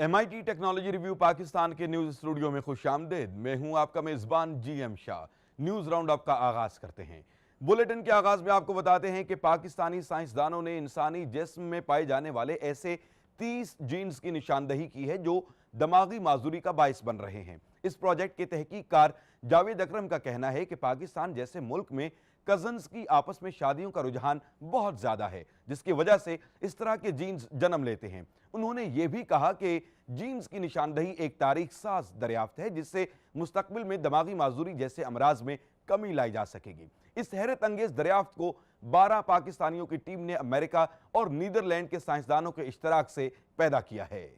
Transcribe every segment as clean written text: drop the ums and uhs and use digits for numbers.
MIT technology review Pakistan کے news studio میں خوش آمدید۔ میں ہوں آپ کا میزبان GM شاہ۔ نیوز راؤنڈ اپ کا آغاز کرتے ہیں۔ بلیٹن کے آغاز میں آپ کو بتاتے ہیں کہ پاکستانی سائنسدانوں نے انسانی جسم میں پائے جانے والے ایسے 30 جینز کی نشاندہی کی ہے جو دماغی معذوری کا باعث بن رہے ہیں۔ اس پروجیکٹ کے تحقیق کار جاوید اکرم کا کہنا ہے کہ پاکستان جیسے ملک میں کزنز کی آپس میں شادیوں کا رجحان بہت زیادہ ہے، جس کی وجہ سے اس طرح کے جینز جنم لیتے ہیں۔ انہوں نے یہ بھی کہا کہ جینز کی نشاندہی ایک تاریخ ساز دریافت ہے جس سے مستقبل میں دماغی معذوری جیسے امراض میں کمی لائی جا سکے گی۔ اس حیرت انگیز دریافت کو 12 پاکستانیوں کی ٹیم نے امریکہ اور نیدرلینڈ کے سائنسدانوں کے اشتراک سے پیدا کیا ہے۔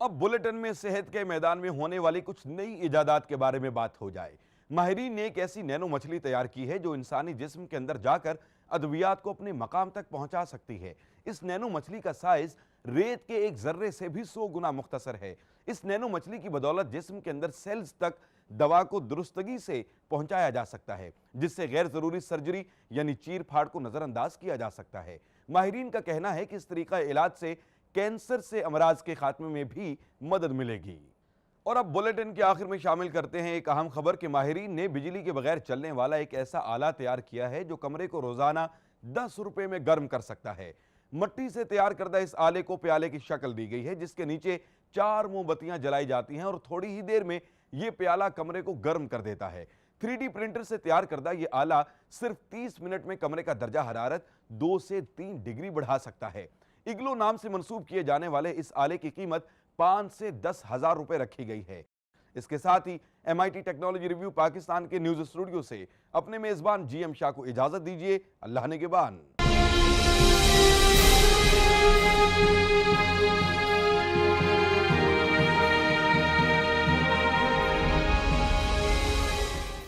اب بلیٹن میں صحت کے میدان میں ہونے والی کچھ نئی ایجادات کے بارے میں بات ہو جائے۔ ماہرین نے ایک ایسی نینو مچھلی تیار کی ہے جو انسانی جسم کے اندر جا کر ادویات کو اپنے مقام تک پہنچا سکتی ہے۔ اس نینو مچھلی کا سائز ریت کے ایک ذرے سے بھی 100 گنا مختصر ہے۔ اس نینو مچھلی کی بدولت جسم کے اندر سیلز تک دوا کو درستگی سے پہنچایا جا سکتا ہے، جس سے غیر ضروری سرجری یعنی چیر پھاڑ کو نظر انداز کیا جا سکتا ہے۔ ماہرین کا کہنا ہے کہ اس طریقہ علاج سے کینسر سے امراض کے خاتمے میں بھی مدد ملے گی۔ اور اب بلیٹن کے آخر میں شامل کرتے ہیں ایک اہم خبر کہ ماہرین نے بجلی کے بغیر چلنے والا ایک ایسا آلہ تیار کیا ہے جو کمرے کو روزانہ 10 روپے میں گرم کر سکتا ہے۔ مٹی سے تیار کردہ اس آلے کو پیالے کی شکل دی گئی ہے جس کے نیچے 4 موم بتیاں جلائی جاتی ہیں اور تھوڑی ہی دیر میں یہ پیالہ کمرے کو گرم کر دیتا ہے۔ 3D پرنٹر سے تیار کردہ یہ آلہ صرف 30 منٹ میں کمرے کا درجہ حرارت 2 سے 3 ڈگری بڑھا سکتا ہے۔ اگلو نام سے منسوب کیے جانے والے اس آلے کی قیمت 5 سے 10 ہزار روپے رکھی گئی ہے۔ اس کے ساتھ ہی MIT ٹیکنالوجی ریویو پاکستان کے نیوز اسٹوڈیو سے اپنے میزبان GM شاہ کو اجازت دیجیے۔ اللہ نگہبان۔